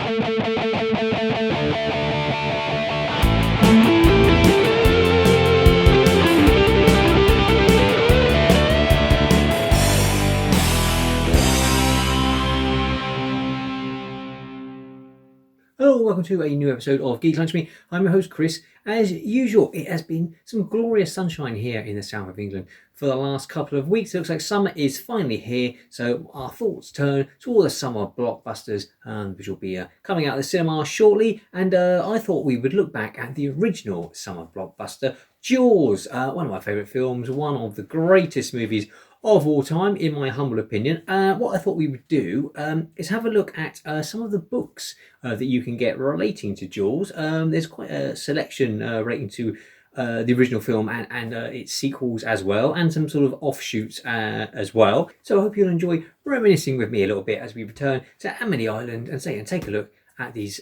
Hello, welcome to a new episode of Geek Lunch Me. I'm your host Chris. As usual, it has been some glorious sunshine here in the south of England for the last couple of weeks. It looks like summer is finally here, so our thoughts turn to all the summer blockbusters, which will be coming out of the cinema shortly. And I thought we would look back at the original summer blockbuster, Jaws, one of my favourite films, one of the greatest movies of all time, in my humble opinion. What I thought we would do is have a look at some of the books that you can get relating to Jaws. There's quite a selection relating to the original film and its sequels as well, and some sort of offshoots as well. So I hope you'll enjoy reminiscing with me a little bit as we return to Amity Island and take a look at these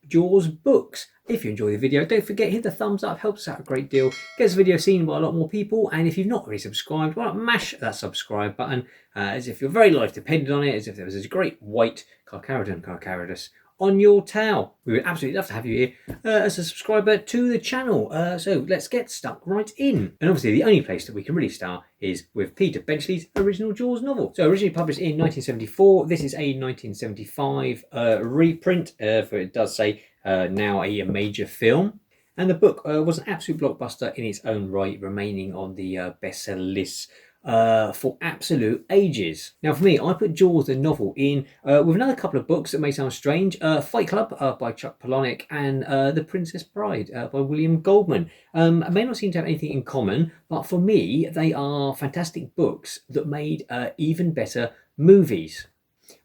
Jaws books. If you enjoy the video, don't forget, hit the thumbs up, helps us out a great deal, gets the video seen by a lot more people, and if you've not already subscribed, why not mash that subscribe button, as if your very life depended on it, as if there was this great white Carcharodon on your tail. We would absolutely love to have you here as a subscriber to the channel. So let's get stuck right in. And obviously the only place that we can really start is with Peter Benchley's original Jaws novel. So originally published in 1974, this is a 1975 reprint, for it does say now a major film. And the book was an absolute blockbuster in its own right, remaining on the bestseller lists for absolute ages. Now for me, I put Jaws the novel in with another couple of books that may sound strange. Fight Club by Chuck Palahniuk and The Princess Bride by William Goldman. I may not seem to have anything in common, but for me they are fantastic books that made even better movies.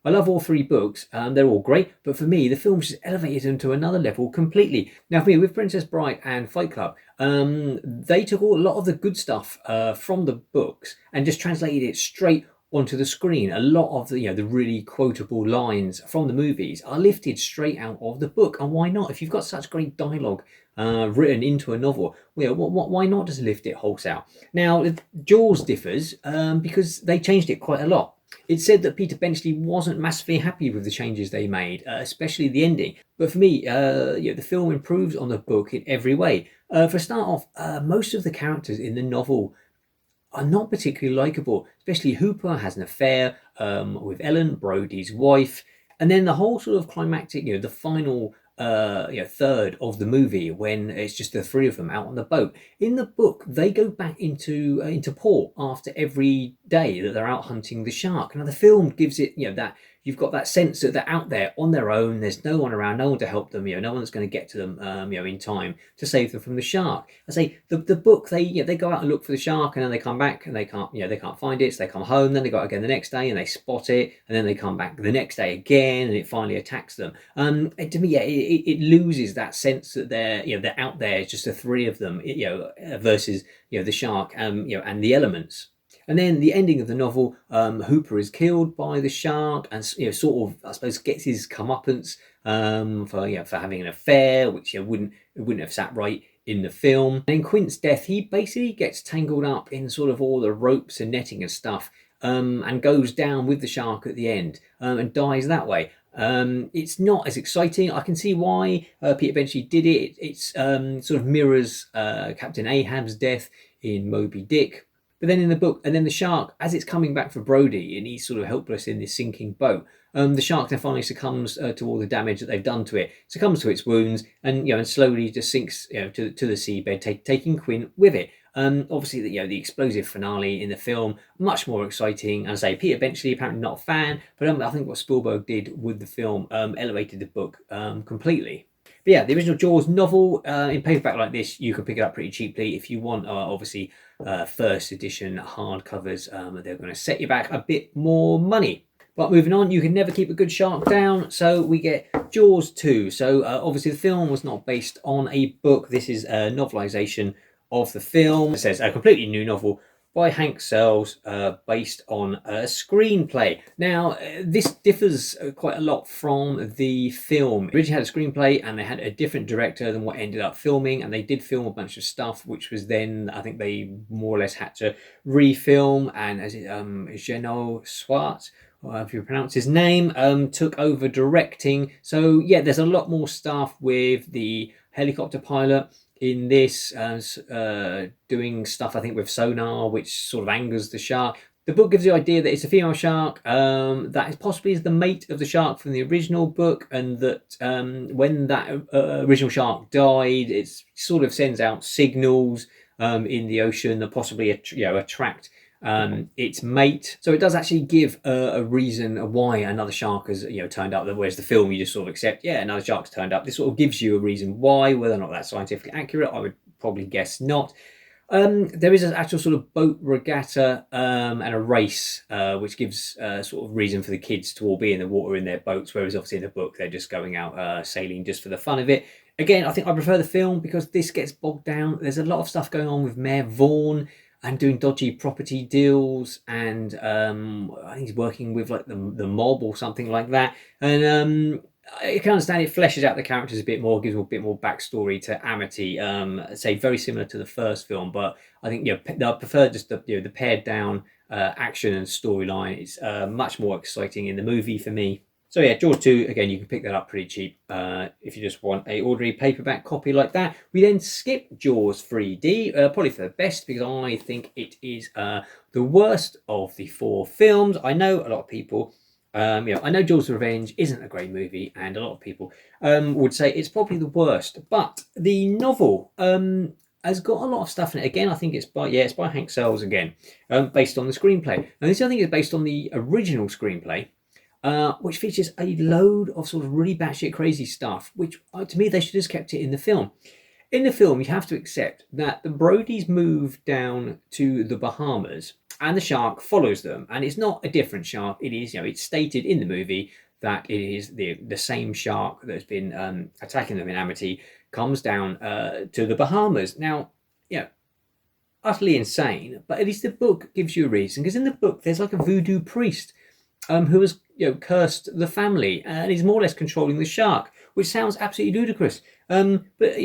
I love all three books, they're all great, but for me the films just elevated them to another level completely. Now for me, with Princess Bride and Fight Club, they took a lot of the good stuff from the books and just translated it straight onto the screen. A lot of the the really quotable lines from the movies are lifted straight out of the book, and why not? If you've got such great dialogue written into a novel, why not just lift it wholesale? Now Jaws differs because they changed it quite a lot. It's said that Peter Benchley wasn't massively happy with the changes they made, especially the ending. But for me, the film improves on the book in every way. For a start off, most of the characters in the novel are not particularly likeable. Especially Hooper has an affair with Ellen, Brody's wife. And then the whole sort of climactic, the final third of the movie, when it's just the three of them out on the boat. In the book, they go back into port after every day that they're out hunting the shark. Now the film gives it that you've got that sense that they're out there on their own. There's no one around, no one to help them. No one that's going to get to them in time to save them from the shark. I say the book, they go out and look for the shark, and then they come back and they can't find it. So they come home, then they go out again the next day and they spot it, and then they come back the next day again and it finally attacks them. To me, it loses that sense that they're out there. It's just the three of them, versus the shark and the elements. And then the ending of the novel, Hooper is killed by the shark, and sort of, I suppose, gets his comeuppance for having an affair, which wouldn't have sat right in the film. And in Quint's death, he basically gets tangled up in sort of all the ropes and netting and stuff, and goes down with the shark at the end, and dies that way. It's not as exciting. I can see why Peter Benchley did it. It's sort of mirrors Captain Ahab's death in Moby Dick. But then in the book, and then the shark, as it's coming back for Brody, and he's sort of helpless in this sinking boat, the shark then finally succumbs to all the damage that they've done to it, succumbs to its wounds, and and slowly just sinks to the seabed, taking Quint with it. Obviously, the explosive finale in the film, much more exciting. And I say, Peter Benchley, apparently not a fan, but I think what Spielberg did with the film elevated the book completely. But yeah, the original Jaws novel in paperback like this, you can pick it up pretty cheaply. If you want, obviously, first edition hardcovers, they're going to set you back a bit more money. But moving on, you can never keep a good shark down. So we get Jaws 2. So obviously the film was not based on a book. This is a novelisation of the film. It says a completely new novel by Hank Searles, based on a screenplay. Now, this differs quite a lot from the film. They originally had a screenplay and they had a different director than what ended up filming, and they did film a bunch of stuff, which was then, I think they more or less had to refilm, and as it Geno Swart, if you pronounce his name, took over directing. So yeah, there's a lot more stuff with the helicopter pilot in this, doing stuff I think with sonar, which sort of angers the shark. The book gives the idea that it's a female shark that is possibly the mate of the shark from the original book, and that when that original shark died, it sort of sends out signals in the ocean that possibly attract its mate. So it does actually give a reason why another shark has turned up. Whereas the film, you just sort of accept, yeah, another shark's turned up. This sort of gives you a reason why. Whether or not that's scientifically accurate, I would probably guess not. There is an actual sort of boat regatta and a race, which gives sort of reason for the kids to all be in the water in their boats, whereas obviously in the book they're just going out sailing just for the fun of it. Again, I think I prefer the film because this gets bogged down. There's a lot of stuff going on with Mayor Vaughan and doing dodgy property deals, and I think he's working with like the mob or something like that. And I can understand it fleshes out the characters a bit more, gives them a bit more backstory to Amity. Say very similar to the first film, but I think I prefer just the pared down action and storyline. It's much more exciting in the movie for me. So yeah, Jaws 2, again, you can pick that up pretty cheap if you just want a ordinary paperback copy like that. We then skip Jaws 3D, probably for the best, because I think it is the worst of the 4 films. I know a lot of people, I know Jaws the Revenge isn't a great movie, and a lot of people would say it's probably the worst. But the novel has got a lot of stuff in it. Again, I think it's by Hank Sells again, based on the screenplay. Now this I think is based on the original screenplay, which features a load of sort of really batshit crazy stuff, which to me they should have just kept it in the film. In the film, you have to accept that the Brodies move down to the Bahamas, and the shark follows them. And it's not a different shark. It is, it's stated in the movie that it is the same shark that's been attacking them in Amity comes down to the Bahamas. Now, utterly insane, but at least the book gives you a reason, because in the book there's like a voodoo priest who has cursed the family, and he's more or less controlling the shark, which sounds absolutely ludicrous. But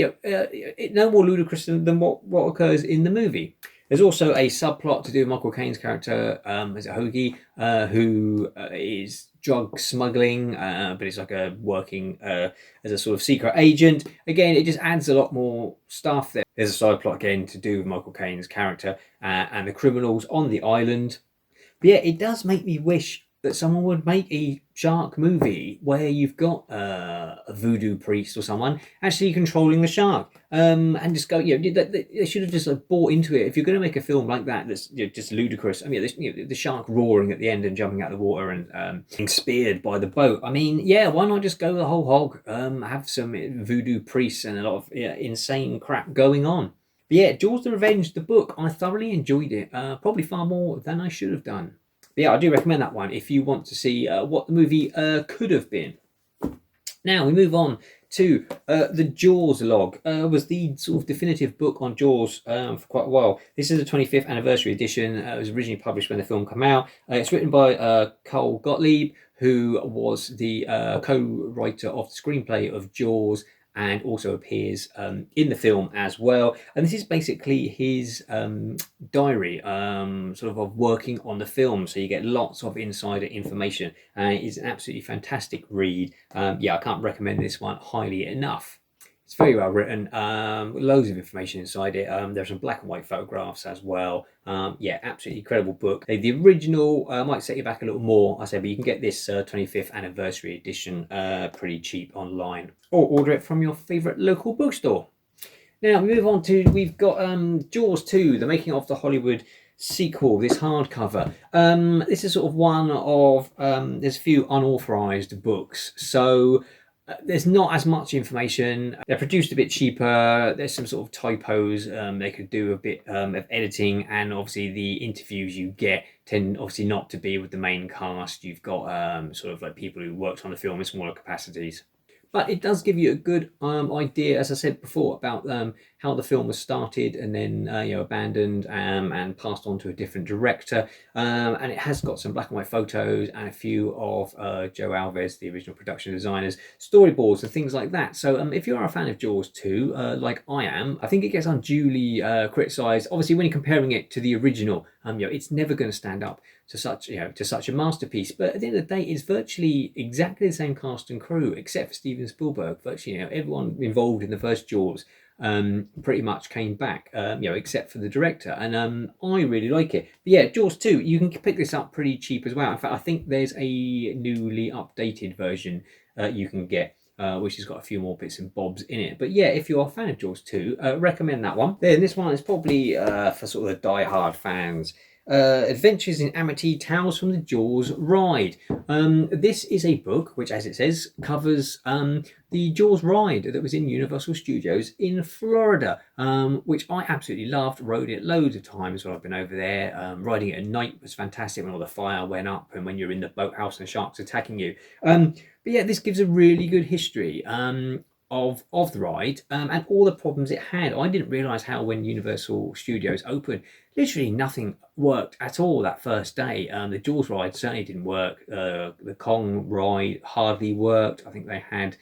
no more ludicrous than what occurs in the movie. There's also a subplot to do with Michael Caine's character as a Hoagie, who is drug smuggling, but it's like working as a sort of secret agent. Again, it just adds a lot more stuff there. There's a side plot again to do with Michael Caine's character and the criminals on the island. But yeah, it does make me wish that someone would make a shark movie where you've got a voodoo priest or someone actually controlling the shark, and just go. They should have just bought into it. If you're going to make a film like that, that's just ludicrous. I mean, the shark roaring at the end and jumping out of the water and being speared by the boat. I mean, yeah, why not just go the whole hog? Have some voodoo priests and a lot of insane crap going on. But yeah, Jaws the Revenge, the book, I thoroughly enjoyed it. Probably far more than I should have done. But yeah, I do recommend that one if you want to see what the movie could have been. Now we move on to the Jaws log. Was the sort of definitive book on Jaws for quite a while. This is the 25th anniversary edition. It was originally published when the film came out. It's written by Cole Gottlieb, who was the co-writer of the screenplay of Jaws, and also appears in the film as well. And this is basically his diary, sort of working on the film. So you get lots of insider information. It's an absolutely fantastic read. I can't recommend this one highly enough. It's very well written, loads of information inside it. There's some black and white photographs as well. Absolutely incredible book. The original might set you back a little more, I say, but you can get this 25th anniversary edition pretty cheap online, or order it from your favourite local bookstore. Now we move on to, we've got Jaws 2, the making of the Hollywood sequel, this hardcover. This is sort of one of, there's a few unauthorised books, so there's not as much information. They're produced a bit cheaper. There's some sort of typos. They could do a bit of editing, and obviously the interviews you get tend obviously not to be with the main cast. You've got sort of like people who worked on the film in smaller capacities. But it does give you a good idea, as I said before, about how the film was started and then abandoned and passed on to a different director. And it has got some black and white photos and a few of Joe Alves, the original production designers, storyboards and things like that. So if you are a fan of Jaws 2, like I am, I think it gets unduly criticised. Obviously, when you're comparing it to the original, It's never going to stand up to such a masterpiece. But at the end of the day, it's virtually exactly the same cast and crew, except for Steven Spielberg. Virtually, everyone involved in the first Jaws pretty much came back, except for the director, and I really like it. But yeah, Jaws 2, you can pick this up pretty cheap as well. In fact, I think there's a newly updated version you can get, which has got a few more bits and bobs in it. But yeah, if you're a fan of Jaws 2, recommend that one. Then this one is probably for sort of the die-hard fans. Adventures in Amity, Tales from the Jaws ride. This is a book which, as it says, covers the Jaws ride that was in Universal Studios in Florida, which I absolutely loved. Rode it loads of times when I've been over there. Riding it at night was fantastic when all the fire went up and when you're in the boathouse and sharks attacking you. But yeah, this gives a really good history of the ride and all the problems it had. I didn't realise how when Universal Studios opened, literally nothing worked at all that first day. The Jaws ride certainly didn't work. The Kong ride hardly worked. I think they had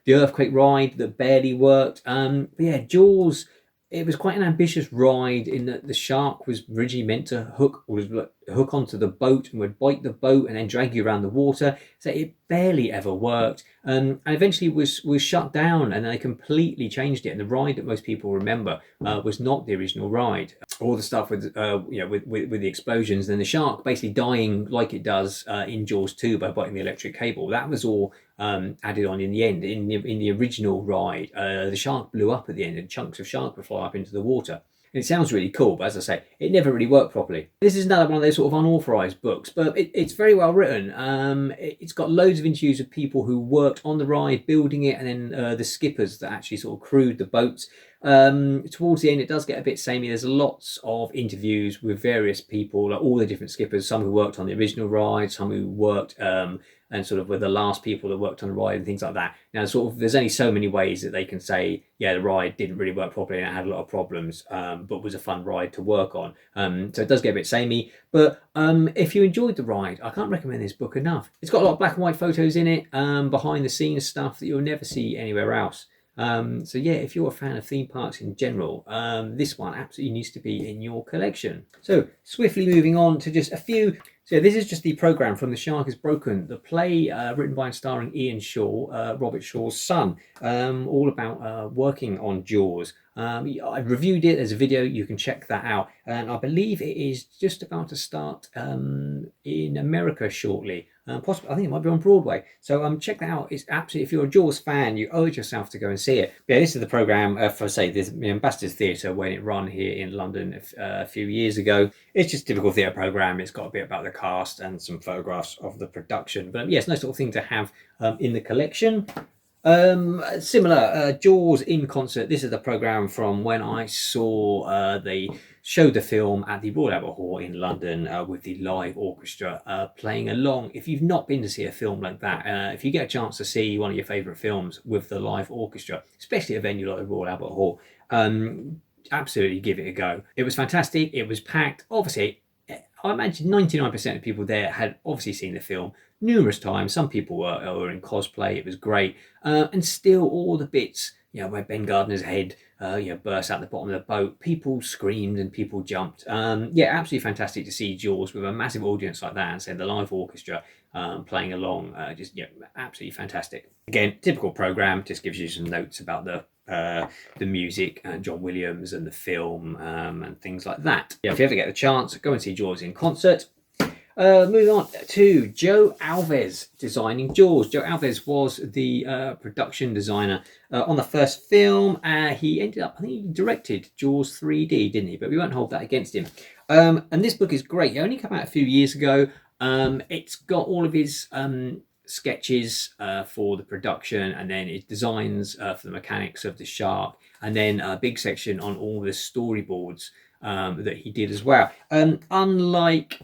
the Earthquake ride that barely worked. But yeah, Jaws, it was quite an ambitious ride in that the shark was originally meant to hook onto the boat and would bite the boat and then drag you around the water. So it barely ever worked, and eventually was shut down, and they completely changed it. And the ride that most people remember was not the original ride. All the stuff with with the explosions and the shark basically dying like it does in Jaws 2 by biting the electric cable. That was all added on in the end. In the original ride, the shark blew up at the end, and chunks of shark would fly up into the water. And it sounds really cool, but as I say, it never really worked properly. This is another one of those sort of unauthorized books, but it's very well written. It's got loads of interviews of people who worked on the ride, building it, and then the skippers that actually sort of crewed the boats. Towards the end, it does get a bit samey. There's lots of interviews with various people, like all the different skippers, some who worked on the original ride, some who worked and sort of were the last people that worked on the ride and things like that. Now, sort of, there's only so many ways that they can say, yeah, the ride didn't really work properly and it had a lot of problems, but was a fun ride to work on. So it does get a bit samey, but if you enjoyed the ride, I can't recommend this book enough. It's got a lot of black and white photos in it, behind the scenes stuff that you'll never see anywhere else. So yeah, if you're a fan of theme parks in general, this one absolutely needs to be in your collection. So swiftly moving on to just a few. So this is just the programme from The Shark is Broken, the play written by and starring Ian Shaw, Robert Shaw's son, all about working on Jaws. I reviewed it as a video, you can check that out, and I believe it is just about to start in America shortly. Possibly, I think it might be on Broadway. So check that out. It's absolutely, if you're a Jaws fan, you owe it yourself to go and see it. But yeah, this is the programme for, say, the Ambassadors Theatre when it ran here in London a few years ago. It's just a typical theatre programme. It's got a bit about the cast and some photographs of the production. But yeah, it's a nice sort of thing to have in the collection. Similar, Jaws in concert. This is the programme from when I saw they showed the film at the Royal Albert Hall in London with the live orchestra playing along. If you've not been to see a film like that, if you get a chance to see one of your favourite films with the live orchestra, especially a venue like the Royal Albert Hall, absolutely give it a go. It was fantastic. It was packed. Obviously, I imagine 99% of people there had obviously seen the film numerous times. Some people were in cosplay. It was great. And still all the bits, where Ben Gardner's head burst out the bottom of the boat, people screamed and people jumped. Yeah, absolutely fantastic to see Jaws with a massive audience like that, and say the live orchestra playing along. Absolutely fantastic. Again, typical programme, just gives you some notes about the music and John Williams and the film and things like that. Yeah, if you ever get the chance, go and see Jaws in concert. Moving on to Joe Alves designing Jaws. Joe Alves was the production designer on the first film. He ended up, I think he directed Jaws 3D, didn't he? But we won't hold that against him. And this book is great. It only came out a few years ago. It's got all of his sketches for the production, and then his designs for the mechanics of the shark, and then a big section on all the storyboards that he did as well. Unlike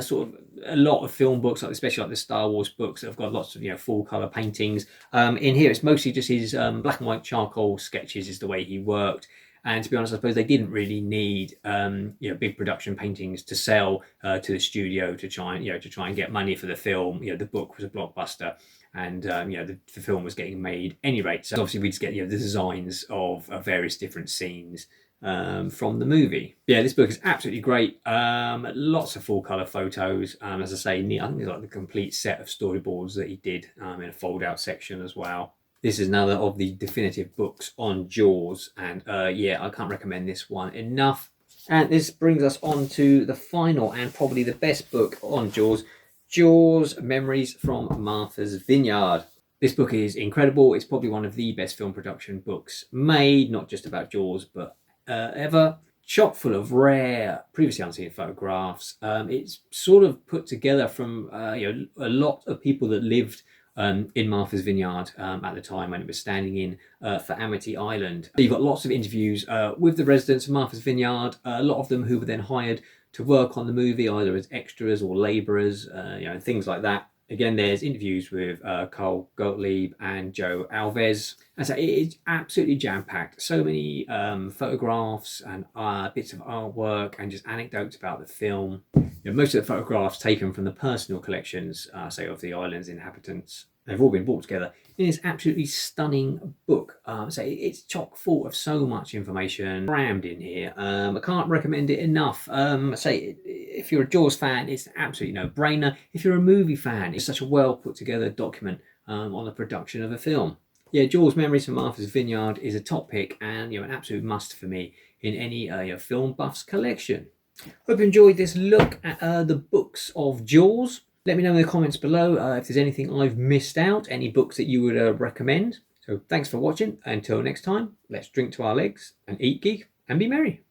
sort of a lot of film books, like especially like the Star Wars books that have got lots of full color paintings, in here it's mostly just his black and white charcoal sketches is the way he worked. And to be honest, I suppose they didn't really need big production paintings to sell to the studio to try and get money for the film. The book was a blockbuster, and the film was getting made at any rate. So obviously we just get the designs of various different scenes from the movie. Yeah, this book is absolutely great. Lots of full colour photos. As I say, I think there's like the complete set of storyboards that he did in a fold-out section as well. This is another of the definitive books on Jaws, and yeah, I can't recommend this one enough. And this brings us on to the final and probably the best book on Jaws, Jaws Memories from Marthas Vineyard. This book is incredible. It's probably one of the best film production books made, not just about Jaws, but ever. Chock full of rare, previously unseen photographs. It's sort of put together from a lot of people that lived in Marthas Vineyard at the time when it was standing in for Amity Island. You've got lots of interviews with the residents of Marthas Vineyard, a lot of them who were then hired to work on the movie, either as extras or labourers, things like that. Again, there's interviews with Carl Gottlieb and Joe Alves. And so it's absolutely jam-packed. So many photographs and bits of artwork and just anecdotes about the film. Most of the photographs taken from the personal collections, say, of the island's inhabitants. They've all been brought together in this absolutely stunning book. So it's chock full of so much information crammed in here. I can't recommend it enough. Say, if you're a Jaws fan, it's absolutely no-brainer. If you're a movie fan, it's such a well put together document on the production of a film. Yeah, Jaws Memories from Marthas Vineyard is a top pick and an absolute must for me in any film buff's collection. Hope you enjoyed this look at the books of Jaws. Let me know in the comments below if there's anything I've missed out, any books that you would recommend. So thanks for watching. Until next time, let's drink to our legs and eat geek and be merry.